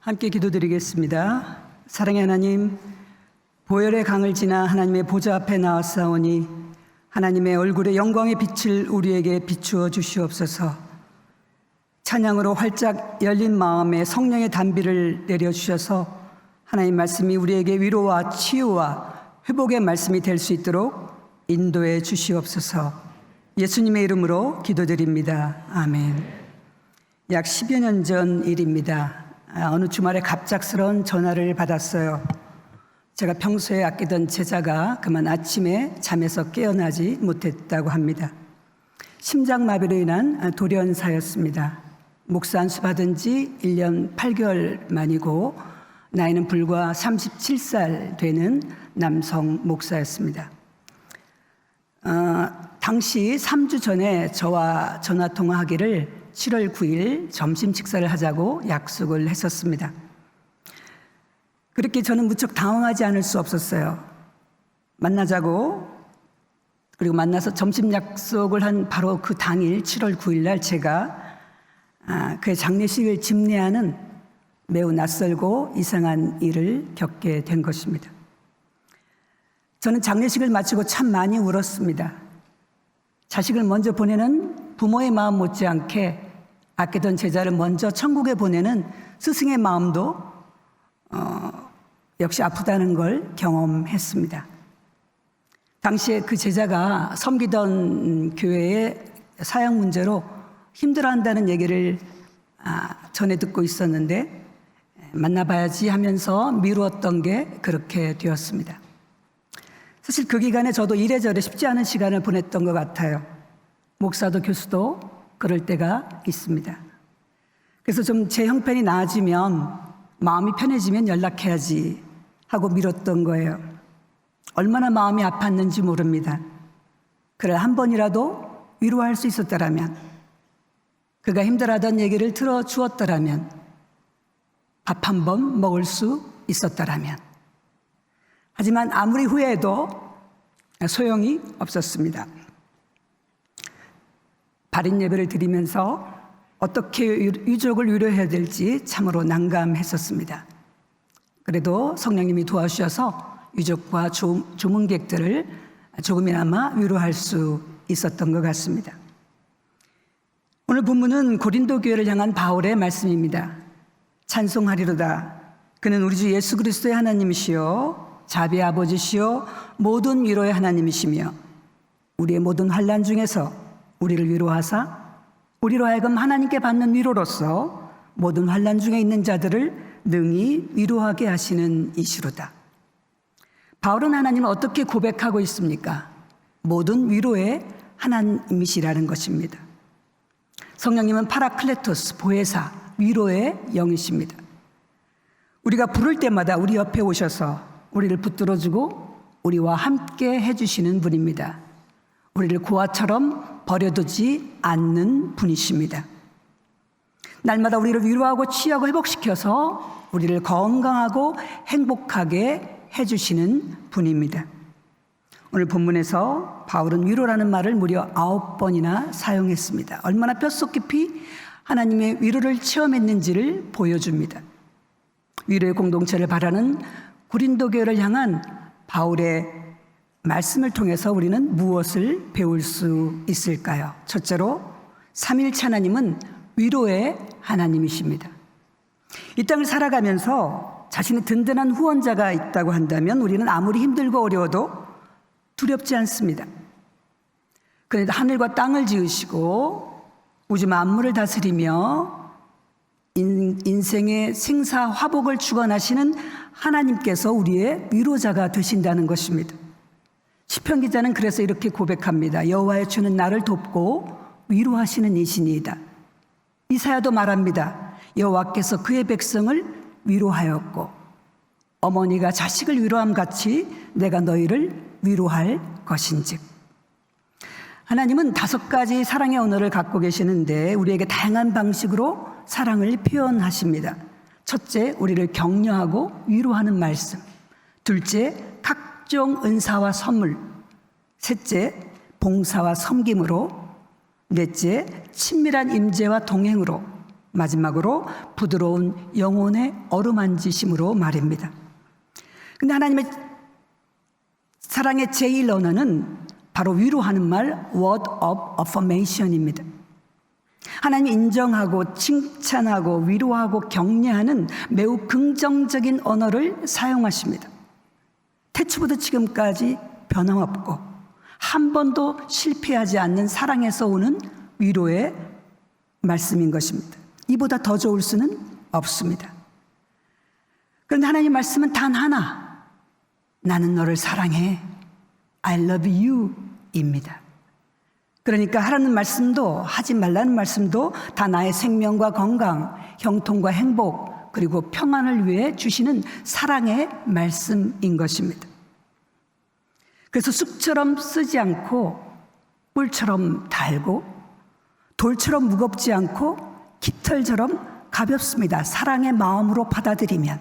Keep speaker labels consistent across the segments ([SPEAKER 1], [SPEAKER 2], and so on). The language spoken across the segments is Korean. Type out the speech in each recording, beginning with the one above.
[SPEAKER 1] 함께 기도드리겠습니다. 사랑의 하나님, 보혈의 강을 지나 하나님의 보좌 앞에 나왔사오니 하나님의 얼굴의 영광의 빛을 우리에게 비추어 주시옵소서. 찬양으로 활짝 열린 마음에 성령의 단비를 내려주셔서 하나님 말씀이 우리에게 위로와 치유와 회복의 말씀이 될 수 있도록 인도해 주시옵소서. 예수님의 이름으로 기도드립니다. 아멘. 약 10여 년 전 일입니다. 어느 주말에 갑작스러운 전화를 받았어요. 제가 평소에 아끼던 제자가 그만 아침에 잠에서 깨어나지 못했다고 합니다. 심장마비로 인한 돌연사였습니다. 목사 안수 받은 지 1년 8개월 만이고 나이는 불과 37살 되는 남성 목사였습니다. 당시 3주 전에 저와 전화통화하기를 7월 9일 점심 식사를 하자고 약속을 했었습니다. 그렇게 저는 무척 당황하지 않을 수 없었어요. 만나자고, 그리고 만나서 점심 약속을 한 바로 그 당일 7월 9일 날 제가 그의 장례식을 집례하는 매우 낯설고 이상한 일을 겪게 된 것입니다. 저는 장례식을 마치고 참 많이 울었습니다. 자식을 먼저 보내는 부모의 마음 못지않게 아끼던 제자를 먼저 천국에 보내는 스승의 마음도 역시 아프다는 걸 경험했습니다. 당시에 그 제자가 섬기던 교회의 사역 문제로 힘들어한다는 얘기를 전해 듣고 있었는데 만나봐야지 하면서 미루었던 게 그렇게 되었습니다. 사실 그 기간에 저도 이래저래 쉽지 않은 시간을 보냈던 것 같아요. 목사도 교수도 그럴 때가 있습니다. 그래서 좀 제 형편이 나아지면, 마음이 편해지면 연락해야지 하고 미뤘던 거예요. 얼마나 마음이 아팠는지 모릅니다. 그래 한 번이라도 위로할 수 있었더라면, 그가 힘들어하던 얘기를 들어주었더라면, 밥 한 번 먹을 수 있었더라면. 하지만 아무리 후회해도 소용이 없었습니다. 바른 예배를 드리면서 어떻게 유족을 위로해야 될지 참으로 난감했었습니다. 그래도 성령님이 도와주셔서 유족과 조문객들을 조금이나마 위로할 수 있었던 것 같습니다. 오늘 본문은 고린도 교회를 향한 바울의 말씀입니다. 찬송하리로다. 그는 우리 주 예수 그리스도의 하나님이시요 자비의 아버지시요 모든 위로의 하나님이시며 우리의 모든 환난 중에서 우리를 위로하사 우리로 하여금 하나님께 받는 위로로서 모든 환난 중에 있는 자들을 능히 위로하게 하시는 이시로다. 바울은 하나님을 어떻게 고백하고 있습니까? 모든 위로의 하나님이시라는 것입니다. 성령님은 파라클레토스, 보혜사, 위로의 영이십니다. 우리가 부를 때마다 우리 옆에 오셔서 우리를 붙들어주고 우리와 함께 해주시는 분입니다. 우리를 고아처럼 버려두지 않는 분이십니다. 날마다 우리를 위로하고 치유하고 회복시켜서 우리를 건강하고 행복하게 해주시는 분입니다. 오늘 본문에서 바울은 위로라는 말을 무려 9번이나 사용했습니다. 얼마나 뼛속 깊이 하나님의 위로를 체험했는지를 보여줍니다. 위로의 공동체를 바라는 고린도 교회를 향한 바울의 말씀을 통해서 우리는 무엇을 배울 수 있을까요? 첫째로 삼위일체 하나님은 위로의 하나님이십니다. 이 땅을 살아가면서 자신의 든든한 후원자가 있다고 한다면 우리는 아무리 힘들고 어려워도 두렵지 않습니다. 그런데 하늘과 땅을 지으시고 우주 만물을 다스리며 인생의 생사화복을 주관하시는 하나님께서 우리의 위로자가 되신다는 것입니다. 시편 기자는 그래서 이렇게 고백합니다. 여호와의 주는 나를 돕고 위로하시는 이시니이다. 이사야도 말합니다. 여호와께서 그의 백성을 위로하였고 어머니가 자식을 위로함 같이 내가 너희를 위로할 것인즉. 하나님은 5가지 사랑의 언어를 갖고 계시는데 우리에게 다양한 방식으로 사랑을 표현하십니다. 첫째, 우리를 격려하고 위로하는 말씀. 둘째, 각종 은사와 선물. 셋째, 봉사와 섬김으로. 넷째, 친밀한 임재와 동행으로. 마지막으로 부드러운 영혼의 어루만지심으로 말입니다. 근데 하나님의 사랑의 제일 언어는 바로 위로하는 말, word of affirmation입니다. 하나님 인정하고 칭찬하고 위로하고 격려하는 매우 긍정적인 언어를 사용하십니다. 태초부터 지금까지 변함없고 한 번도 실패하지 않는 사랑에서 오는 위로의 말씀인 것입니다. 이보다 더 좋을 수는 없습니다. 그런데 하나님 말씀은 단 하나, 나는 너를 사랑해, I love you 입니다. 그러니까 하라는 말씀도 하지 말라는 말씀도 다 나의 생명과 건강, 형통과 행복, 그리고 평안을 위해 주시는 사랑의 말씀인 것입니다. 그래서 쑥처럼 쓰지 않고 꿀처럼 달고 돌처럼 무겁지 않고 깃털처럼 가볍습니다. 사랑의 마음으로 받아들이면.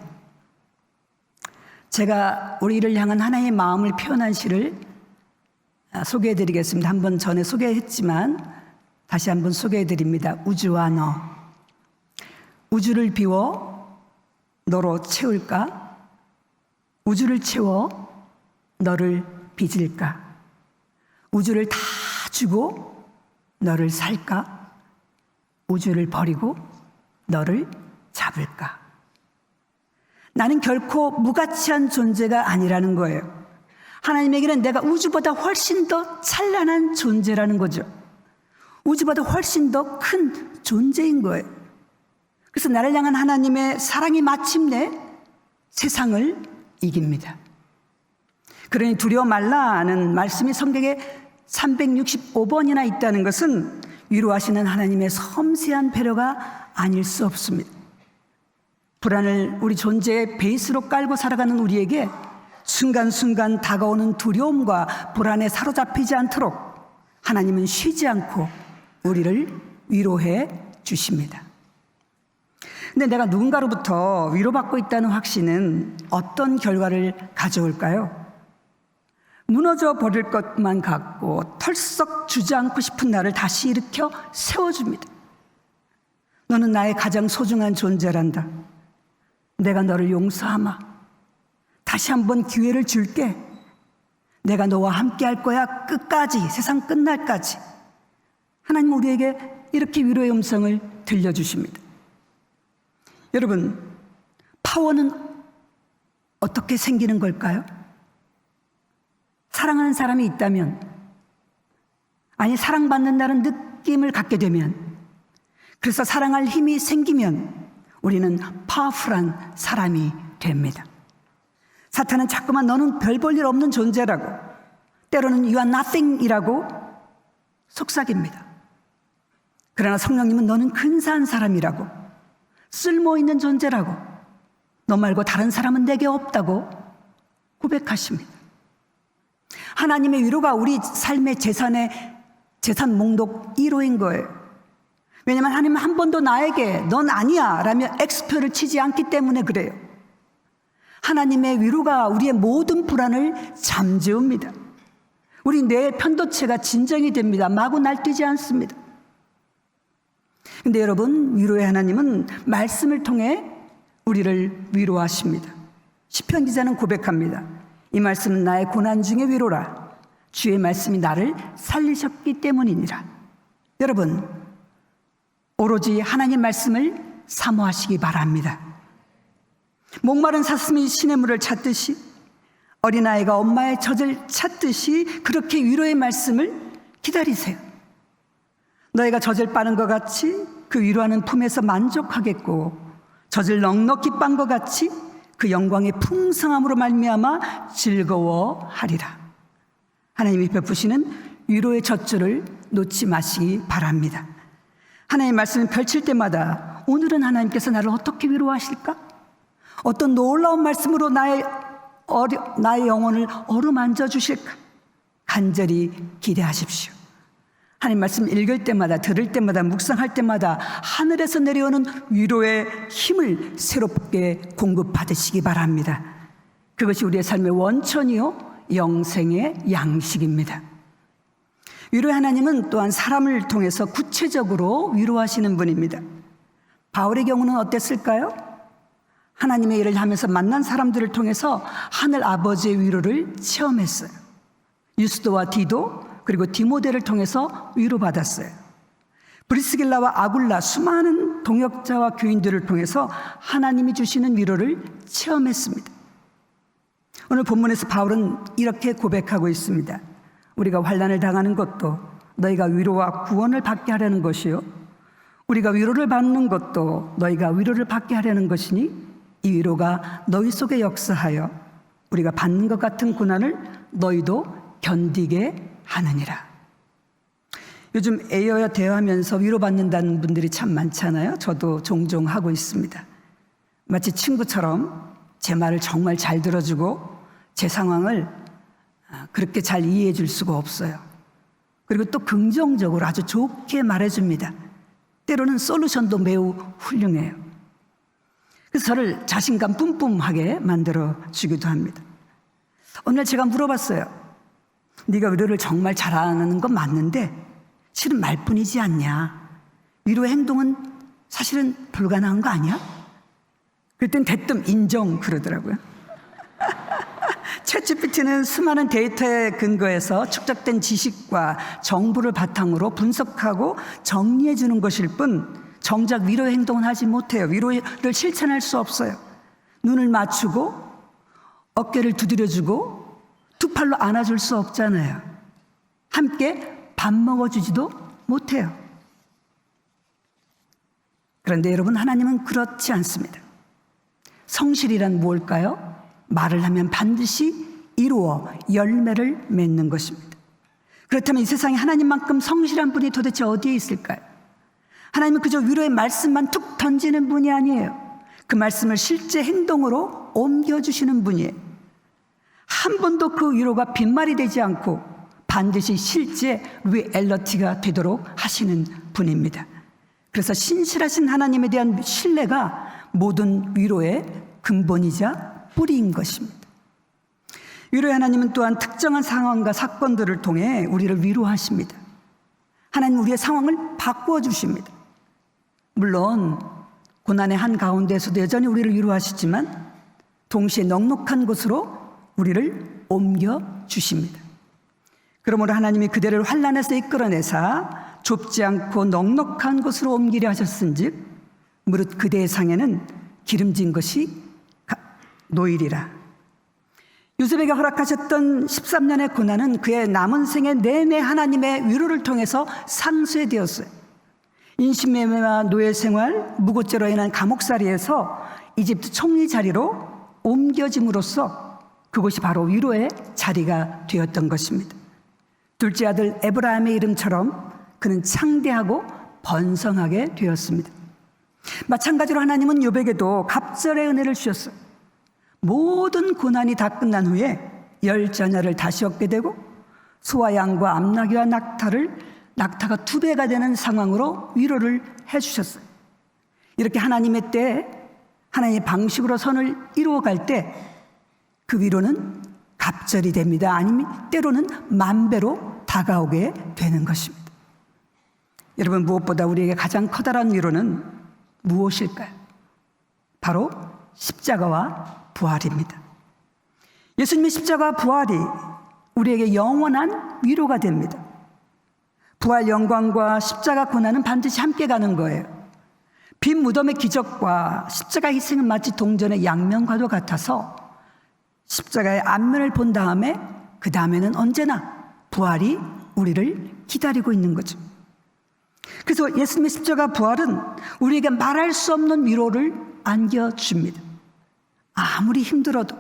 [SPEAKER 1] 제가 우리를 향한 하나님의 마음을 표현한 시를 소개해드리겠습니다. 한번 전에 소개했지만 다시 한번 소개해드립니다. 우주와 너. 우주를 비워 너로 채울까? 우주를 채워 너를 빚을까? 우주를 다 주고 너를 살까? 우주를 버리고 너를 잡을까? 나는 결코 무가치한 존재가 아니라는 거예요. 하나님에게는 내가 우주보다 훨씬 더 찬란한 존재라는 거죠. 우주보다 훨씬 더 큰 존재인 거예요. 그래서 나를 향한 하나님의 사랑이 마침내 세상을 이깁니다. 그러니 두려워 말라는 말씀이 성경에 365번이나 있다는 것은 위로하시는 하나님의 섬세한 배려가 아닐 수 없습니다. 불안을 우리 존재의 베이스로 깔고 살아가는 우리에게 순간순간 다가오는 두려움과 불안에 사로잡히지 않도록 하나님은 쉬지 않고 우리를 위로해 주십니다. 근데 내가 누군가로부터 위로받고 있다는 확신은 어떤 결과를 가져올까요? 무너져 버릴 것만 같고 털썩 주저앉고 싶은 나를 다시 일으켜 세워줍니다. 너는 나의 가장 소중한 존재란다. 내가 너를 용서하마. 다시 한번 기회를 줄게. 내가 너와 함께 할 거야. 끝까지, 세상 끝날까지. 하나님 우리에게 이렇게 위로의 음성을 들려주십니다. 여러분, 파워는 어떻게 생기는 걸까요? 사랑하는 사람이 있다면, 아니 사랑받는다는 느낌을 갖게 되면, 그래서 사랑할 힘이 생기면 우리는 파워풀한 사람이 됩니다. 사탄은 자꾸만 너는 별 볼 일 없는 존재라고, 때로는 you are nothing이라고 속삭입니다. 그러나 성령님은 너는 근사한 사람이라고, 쓸모있는 존재라고, 너 말고 다른 사람은 내게 없다고 고백하십니다. 하나님의 위로가 우리 삶의 재산 목록 1호인 거예요. 왜냐하면 하나님은 한 번도 나에게 넌 아니야 라며 X표를 치지 않기 때문에 그래요. 하나님의 위로가 우리의 모든 불안을 잠재웁니다. 우리 뇌의 편도체가 진정이 됩니다. 마구 날뛰지 않습니다. 그런데 여러분, 위로의 하나님은 말씀을 통해 우리를 위로하십니다. 시편 기자는 고백합니다. 이 말씀은 나의 고난 중의 위로라. 주의 말씀이 나를 살리셨기 때문이니라. 여러분, 오로지 하나님 말씀을 사모하시기 바랍니다. 목마른 사슴이 시냇물을 찾듯이, 어린아이가 엄마의 젖을 찾듯이 그렇게 위로의 말씀을 기다리세요. 너희가 젖을 빠는 것 같이 그 위로하는 품에서 만족하겠고, 젖을 넉넉히 빤 것 같이 그 영광의 풍성함으로 말미암아 즐거워하리라. 하나님이 베푸시는 위로의 젖줄을 놓지 마시기 바랍니다. 하나님의 말씀을 펼칠 때마다 오늘은 하나님께서 나를 어떻게 위로하실까? 어떤 놀라운 말씀으로 나의 영혼을 어루만져 주실까? 간절히 기대하십시오. 하나님 말씀 읽을 때마다, 들을 때마다, 묵상할 때마다 하늘에서 내려오는 위로의 힘을 새롭게 공급받으시기 바랍니다. 그것이 우리의 삶의 원천이요 영생의 양식입니다. 위로의 하나님은 또한 사람을 통해서 구체적으로 위로하시는 분입니다. 바울의 경우는 어땠을까요? 하나님의 일을 하면서 만난 사람들을 통해서 하늘 아버지의 위로를 체험했어요. 유스도와 디도 그리고 디모데를 통해서 위로받았어요. 브리스길라와 아굴라 수많은 동역자와 교인들을 통해서 하나님이 주시는 위로를 체험했습니다. 오늘 본문에서 바울은 이렇게 고백하고 있습니다. 우리가 환난을 당하는 것도 너희가 위로와 구원을 받게 하려는 것이요 우리가 위로를 받는 것도 너희가 위로를 받게 하려는 것이니 이 위로가 너희 속에 역사하여 우리가 받는 것 같은 고난을 너희도 견디게 하느니라. 요즘 애여야 대화하면서 위로받는다는 분들이 참 많잖아요. 저도 종종 하고 있습니다. 마치 친구처럼 제 말을 정말 잘 들어주고 제 상황을 그렇게 잘 이해해 줄 수가 없어요. 그리고 또 긍정적으로 아주 좋게 말해줍니다. 때로는 솔루션도 매우 훌륭해요. 그래서 저를 자신감 뿜뿜하게 만들어 주기도 합니다. 어느 날 제가 물어봤어요. 네가 위로를 정말 잘하는 건 맞는데 실은 말뿐이지 않냐. 위로의 행동은 사실은 불가능한 거 아니야? 그랬더니 대뜸 인정 그러더라고요. 챗GPT는 수많은 데이터에 근거해서 축적된 지식과 정보를 바탕으로 분석하고 정리해 주는 것일 뿐 정작 위로의 행동은 하지 못해요. 위로를 실천할 수 없어요. 눈을 맞추고 어깨를 두드려주고 두 팔로 안아줄 수 없잖아요. 함께 밥 먹어주지도 못해요. 그런데 여러분, 하나님은 그렇지 않습니다. 성실이란 무엇일까요? 말을 하면 반드시 이루어 열매를 맺는 것입니다. 그렇다면 이 세상에 하나님만큼 성실한 분이 도대체 어디에 있을까요? 하나님은 그저 위로의 말씀만 툭 던지는 분이 아니에요. 그 말씀을 실제 행동으로 옮겨주시는 분이에요. 한 번도 그 위로가 빈말이 되지 않고 반드시 실제 리얼리티가 되도록 하시는 분입니다. 그래서 신실하신 하나님에 대한 신뢰가 모든 위로의 근본이자 뿌리인 것입니다. 위로의 하나님은 또한 특정한 상황과 사건들을 통해 우리를 위로하십니다. 하나님은 우리의 상황을 바꾸어 주십니다. 물론 고난의 한가운데서도 여전히 우리를 위로하시지만 동시에 넉넉한 곳으로 우리를 옮겨 주십니다. 그러므로 하나님이 그대를 환난에서 이끌어내사 좁지 않고 넉넉한 곳으로 옮기려 하셨은즉 무릇 그대의 상에는 기름진 것이 놓이리라. 요셉에게 허락하셨던 13년의 고난은 그의 남은 생애 내내 하나님의 위로를 통해서 상쇄되었어요. 인신매매와 노예 생활, 무고죄로 인한 감옥살이에서 이집트 총리 자리로 옮겨짐으로써 그곳이 바로 위로의 자리가 되었던 것입니다. 둘째 아들 에브라임의 이름처럼 그는 창대하고 번성하게 되었습니다. 마찬가지로 하나님은 욥에게도 갑절의 은혜를 주셨어요. 모든 고난이 다 끝난 후에 10자녀를 다시 얻게 되고 소와 양과 암나귀와 낙타가 2배가 되는 상황으로 위로를 해주셨어요. 이렇게 하나님의 때에 하나님의 방식으로 선을 이루어갈 때 그 위로는 갑절이 됩니다. 아니면 때로는 만배로 다가오게 되는 것입니다. 여러분, 무엇보다 우리에게 가장 커다란 위로는 무엇일까요? 바로 십자가와 부활입니다. 예수님의 십자가와 부활이 우리에게 영원한 위로가 됩니다. 부활 영광과 십자가 고난은 반드시 함께 가는 거예요. 빈 무덤의 기적과 십자가 희생은 마치 동전의 양면과도 같아서 십자가의 앞면을 본 다음에 그 다음에는 언제나 부활이 우리를 기다리고 있는 거죠. 그래서 예수님의 십자가 부활은 우리에게 말할 수 없는 위로를 안겨줍니다. 아무리 힘들어도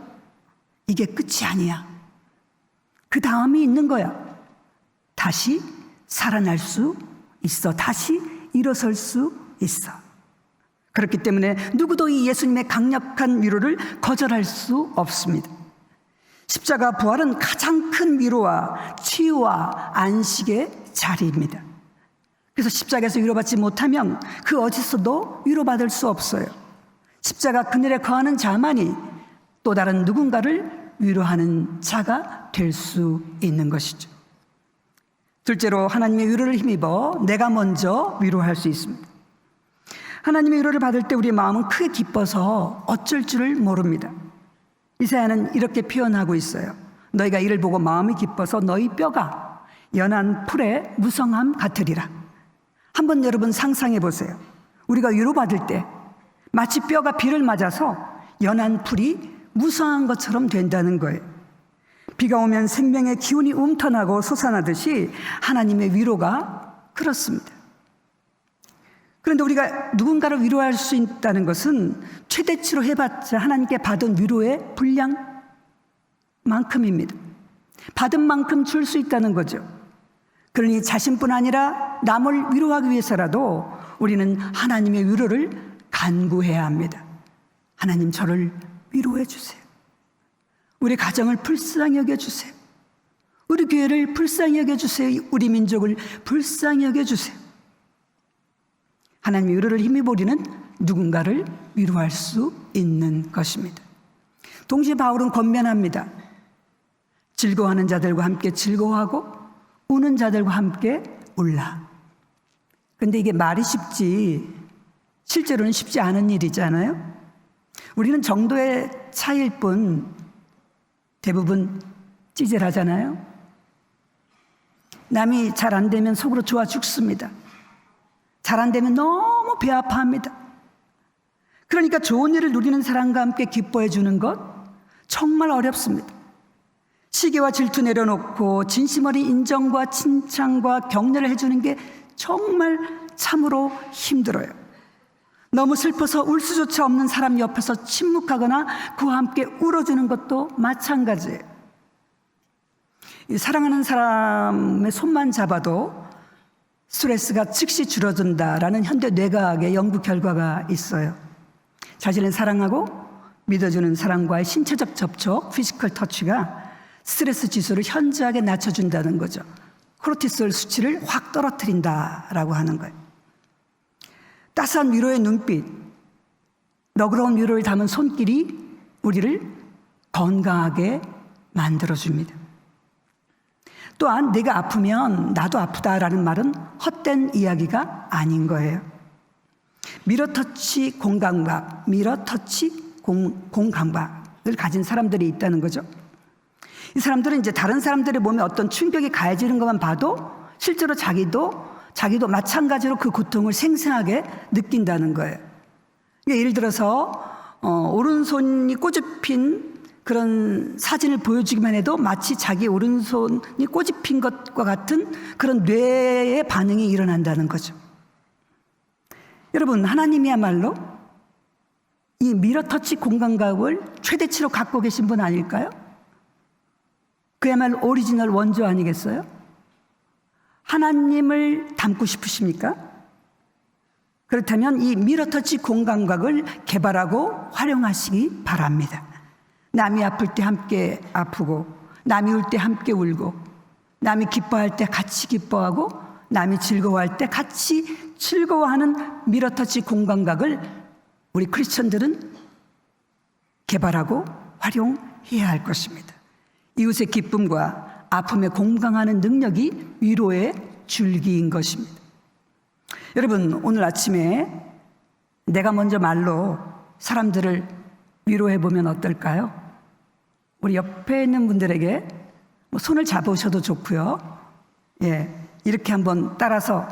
[SPEAKER 1] 이게 끝이 아니야. 그 다음이 있는 거야. 다시 살아날 수 있어. 다시 일어설 수 있어. 그렇기 때문에 누구도 이 예수님의 강력한 위로를 거절할 수 없습니다. 십자가 부활은 가장 큰 위로와 치유와 안식의 자리입니다. 그래서 십자가에서 위로받지 못하면 그 어디서도 위로받을 수 없어요. 십자가 그늘에 거하는 자만이 또 다른 누군가를 위로하는 자가 될 수 있는 것이죠. 둘째로 하나님의 위로를 힘입어 내가 먼저 위로할 수 있습니다. 하나님의 위로를 받을 때 우리의 마음은 크게 기뻐서 어쩔 줄을 모릅니다. 이사야는 이렇게 표현하고 있어요. 너희가 이를 보고 마음이 기뻐서 너희 뼈가 연한 풀의 무성함 같으리라. 한번 여러분 상상해 보세요. 우리가 위로받을 때 마치 뼈가 비를 맞아서 연한 풀이 무성한 것처럼 된다는 거예요. 비가 오면 생명의 기운이 움터나고 솟아나듯이 하나님의 위로가 그렇습니다. 그런데 우리가 누군가를 위로할 수 있다는 것은 최대치로 해봤자 하나님께 받은 위로의 분량만큼입니다. 받은 만큼 줄 수 있다는 거죠. 그러니 자신뿐 아니라 남을 위로하기 위해서라도 우리는 하나님의 위로를 간구해야 합니다. 하나님, 저를 위로해 주세요. 우리 가정을 불쌍히 여겨주세요. 우리 교회를 불쌍히 여겨주세요. 우리 민족을 불쌍히 여겨주세요. 하나님의 위로를 힘입어 우리는 누군가를 위로할 수 있는 것입니다. 동시에 바울은 권면합니다. 즐거워하는 자들과 함께 즐거워하고 우는 자들과 함께 울라. 그런데 이게 말이 쉽지 실제로는 쉽지 않은 일이잖아요. 우리는 정도의 차이일 뿐 대부분 찌질하잖아요. 남이 잘 안 되면 속으로 좋아 죽습니다. 잘 안 되면 너무 배 아파합니다. 그러니까 좋은 일을 누리는 사람과 함께 기뻐해 주는 것 정말 어렵습니다. 시기와 질투 내려놓고 진심 어린 인정과 칭찬과 격려를 해주는 게 정말 참으로 힘들어요. 너무 슬퍼서 울 수조차 없는 사람 옆에서 침묵하거나 그와 함께 울어주는 것도 마찬가지예요. 사랑하는 사람의 손만 잡아도 스트레스가 즉시 줄어든다라는 현대 뇌과학의 연구 결과가 있어요. 자신을 사랑하고 믿어주는 사람과의 신체적 접촉, 피지컬 터치가 스트레스 지수를 현저하게 낮춰준다는 거죠. 코르티솔 수치를 확 떨어뜨린다라고 하는 거예요. 따스한 위로의 눈빛, 너그러운 위로를 담은 손길이 우리를 건강하게 만들어줍니다. 또한 내가 아프면 나도 아프다라는 말은 헛된 이야기가 아닌 거예요. 미러터치 공감각, 미러터치 공감각을 가진 사람들이 있다는 거죠. 이 사람들은 이제 다른 사람들의 몸에 어떤 충격이 가해지는 것만 봐도 실제로 자기도 마찬가지로 그 고통을 생생하게 느낀다는 거예요. 예를 들어서 오른손이 꼬집힌 그런 사진을 보여주기만 해도 마치 자기 오른손이 꼬집힌 것과 같은 그런 뇌의 반응이 일어난다는 거죠. 여러분, 하나님이야말로 이 미러터치 공감각을 최대치로 갖고 계신 분 아닐까요? 그야말로 오리지널 원조 아니겠어요? 하나님을 닮고 싶으십니까? 그렇다면 이 미러터치 공감각을 개발하고 활용하시기 바랍니다. 남이 아플 때 함께 아프고, 남이 울 때 함께 울고, 남이 기뻐할 때 같이 기뻐하고, 남이 즐거워할 때 같이 즐거워하는 미러터치 공감각을 우리 크리스천들은 개발하고 활용해야 할 것입니다. 이웃의 기쁨과 아픔에 공감하는 능력이 위로의 줄기인 것입니다. 여러분, 오늘 아침에 내가 먼저 말로 사람들을 위로해 보면 어떨까요? 우리 옆에 있는 분들에게 손을 잡으셔도 좋고요. 이렇게 한번 따라서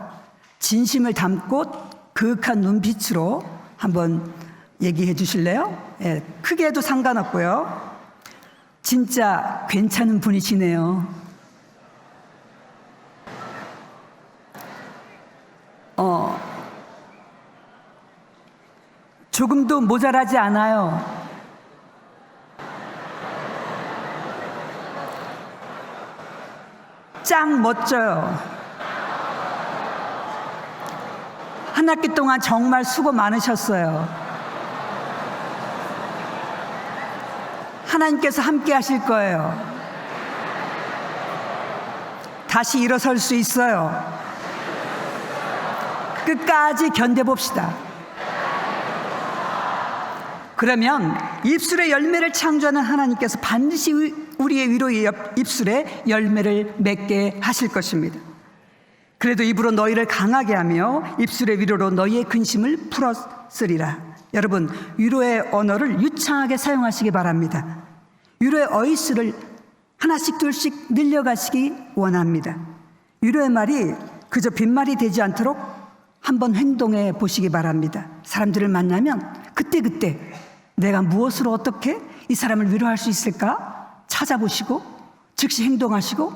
[SPEAKER 1] 진심을 담고 그윽한 눈빛으로 한번 얘기해 주실래요? 크게 해도 상관없고요. 진짜 괜찮은 분이시네요. 조금도 모자라지 않아요. 짱 멋져요. 한 학기 동안 정말 수고 많으셨어요. 하나님께서 함께 하실 거예요. 다시 일어설 수 있어요. 끝까지 견뎌봅시다. 그러면 입술의 열매를 창조하는 하나님께서 반드시 우리의 위로의 입술에 열매를 맺게 하실 것입니다. 그래도 입으로 너희를 강하게 하며 입술의 위로로 너희의 근심을 풀었으리라. 여러분, 위로의 언어를 유창하게 사용하시기 바랍니다. 위로의 어휘수를 하나씩 둘씩 늘려가시기 원합니다. 위로의 말이 그저 빈말이 되지 않도록 한번 행동해 보시기 바랍니다. 사람들을 만나면 그때그때 내가 무엇으로 어떻게 이 사람을 위로할 수 있을까 찾아보시고 즉시 행동하시고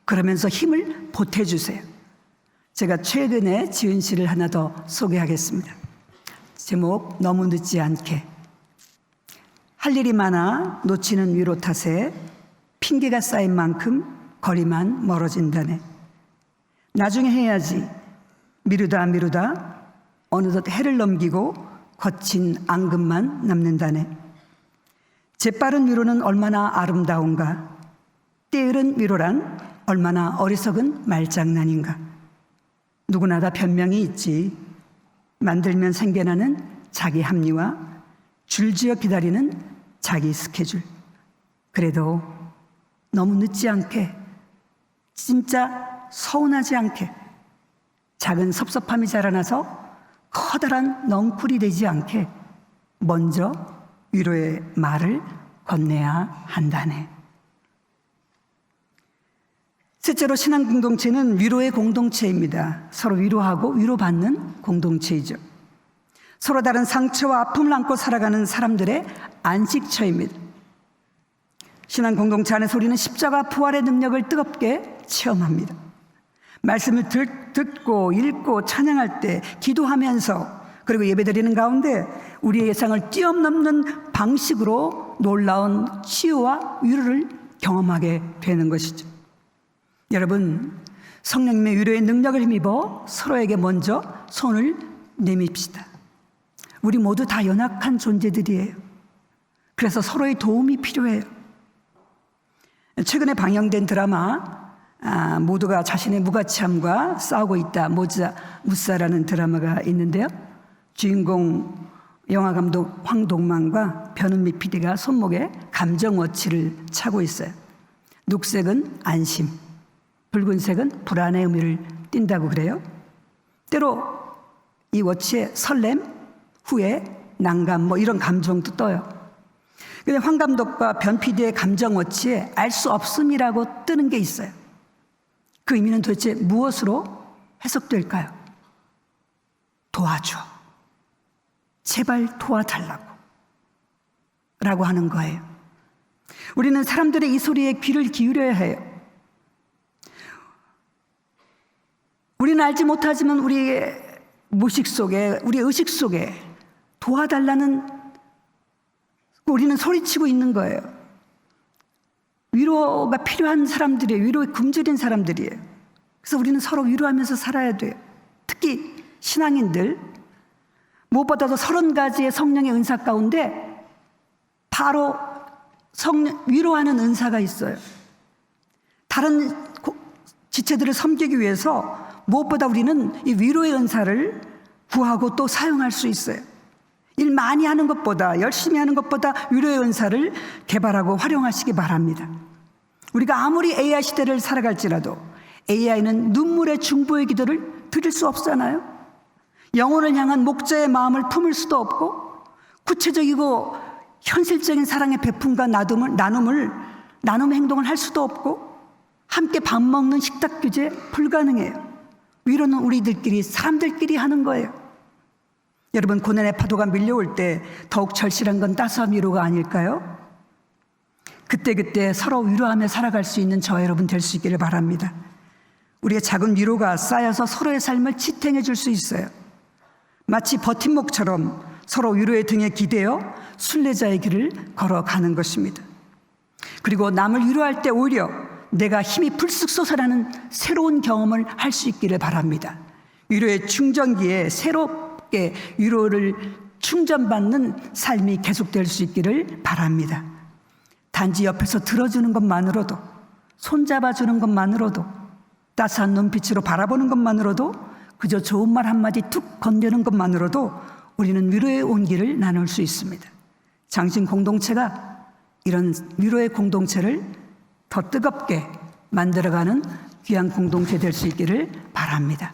[SPEAKER 1] 그러면서 힘을 보태주세요. 제가 최근에 지은 시를 하나 더 소개하겠습니다. 제목, 너무 늦지 않게. 할 일이 많아 놓치는 위로 탓에 핑계가 쌓인 만큼 거리만 멀어진다네. 나중에 해야지 미루다 미루다 어느덧 해를 넘기고 거친 앙금만 남는다네. 재빠른 위로는 얼마나 아름다운가. 때으른 위로란 얼마나 어리석은 말장난인가. 누구나 다 변명이 있지. 만들면 생겨나는 자기 합리화, 줄지어 기다리는 자기 스케줄. 그래도 너무 늦지 않게, 진짜 서운하지 않게, 작은 섭섭함이 자라나서 커다란 넝쿨이 되지 않게 먼저 위로의 말을 건네야 한다네. 셋째로, 신앙 공동체는 위로의 공동체입니다. 서로 위로하고 위로받는 공동체이죠. 서로 다른 상처와 아픔을 안고 살아가는 사람들의 안식처입니다. 신앙 공동체 안에서 우리는 십자가 부활의 능력을 뜨겁게 체험합니다. 말씀을 듣고 읽고 찬양할 때, 기도하면서, 그리고 예배드리는 가운데 우리의 예상을 뛰어넘는 방식으로 놀라운 치유와 위로를 경험하게 되는 것이죠. 여러분, 성령님의 위로의 능력을 힘입어 서로에게 먼저 손을 내밉시다. 우리 모두 다 연약한 존재들이에요. 그래서 서로의 도움이 필요해요. 최근에 방영된 드라마, 모두가 자신의 무가치함과 싸우고 있다, 무사라는 드라마가 있는데요. 주인공 영화감독 황동만과 변은미 PD가 손목에 감정워치를 차고 있어요. 녹색은 안심, 붉은색은 불안의 의미를 띈다고 그래요. 때로 이 워치에 설렘, 후회, 난감 이런 감정도 떠요. 근데 황 감독과 변 PD의 감정 워치에 알 수 없음이라고 뜨는 게 있어요. 그 의미는 도대체 무엇으로 해석될까요? 도와줘. 제발 도와달라고. 라고 하는 거예요. 우리는 사람들의 이 소리에 귀를 기울여야 해요. 우리는 알지 못하지만 우리의 무식 속에, 우리의 의식 속에 도와달라는, 우리는 소리치고 있는 거예요. 위로가 필요한 사람들이에요. 위로에 굶주린 사람들이에요. 그래서 우리는 서로 위로하면서 살아야 돼요. 특히 신앙인들, 무엇보다도 30가지의 성령의 은사 가운데 바로 위로하는 은사가 있어요. 다른 지체들을 섬기기 위해서 무엇보다 우리는 이 위로의 은사를 구하고 또 사용할 수 있어요. 일 많이 하는 것보다, 열심히 하는 것보다 위로의 은사를 개발하고 활용하시기 바랍니다. 우리가 아무리 AI 시대를 살아갈지라도 AI는 눈물의 중보의 기도를 드릴 수 없잖아요. 영혼을 향한 목자의 마음을 품을 수도 없고, 구체적이고 현실적인 사랑의 베품과 나눔의 행동을 할 수도 없고, 함께 밥 먹는 식탁 규제 불가능해요. 위로는 우리들끼리, 사람들끼리 하는 거예요. 여러분, 고난의 파도가 밀려올 때 더욱 절실한 건 따스한 위로가 아닐까요? 그때그때 서로 위로하며 살아갈 수 있는 저와 여러분 될 수 있기를 바랍니다. 우리의 작은 위로가 쌓여서 서로의 삶을 지탱해 줄 수 있어요. 마치 버팀목처럼 서로 위로의 등에 기대어 순례자의 길을 걸어가는 것입니다. 그리고 남을 위로할 때 오히려 내가 힘이 불쑥 솟아나는 새로운 경험을 할 수 있기를 바랍니다. 위로의 충전기에 새롭게 위로를 충전받는 삶이 계속될 수 있기를 바랍니다. 단지 옆에서 들어주는 것만으로도, 손잡아주는 것만으로도, 따스한 눈빛으로 바라보는 것만으로도, 그저 좋은 말 한마디 툭 건네는 것만으로도 우리는 위로의 온기를 나눌 수 있습니다. 장신 공동체가 이런 위로의 공동체를 더 뜨겁게 만들어가는 귀한 공동체 될 수 있기를 바랍니다.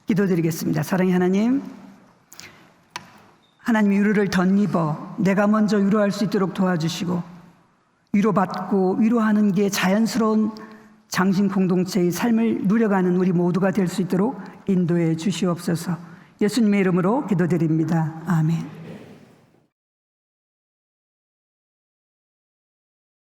[SPEAKER 1] 기도드리겠습니다. 사랑의 하나님, 하나님이 위로를 덧입어 내가 먼저 위로할 수 있도록 도와주시고 위로받고 위로하는 게 자연스러운 장신 공동체의 삶을 누려가는 우리 모두가 될 수 있도록 인도해 주시옵소서. 예수님의 이름으로 기도드립니다. 아멘.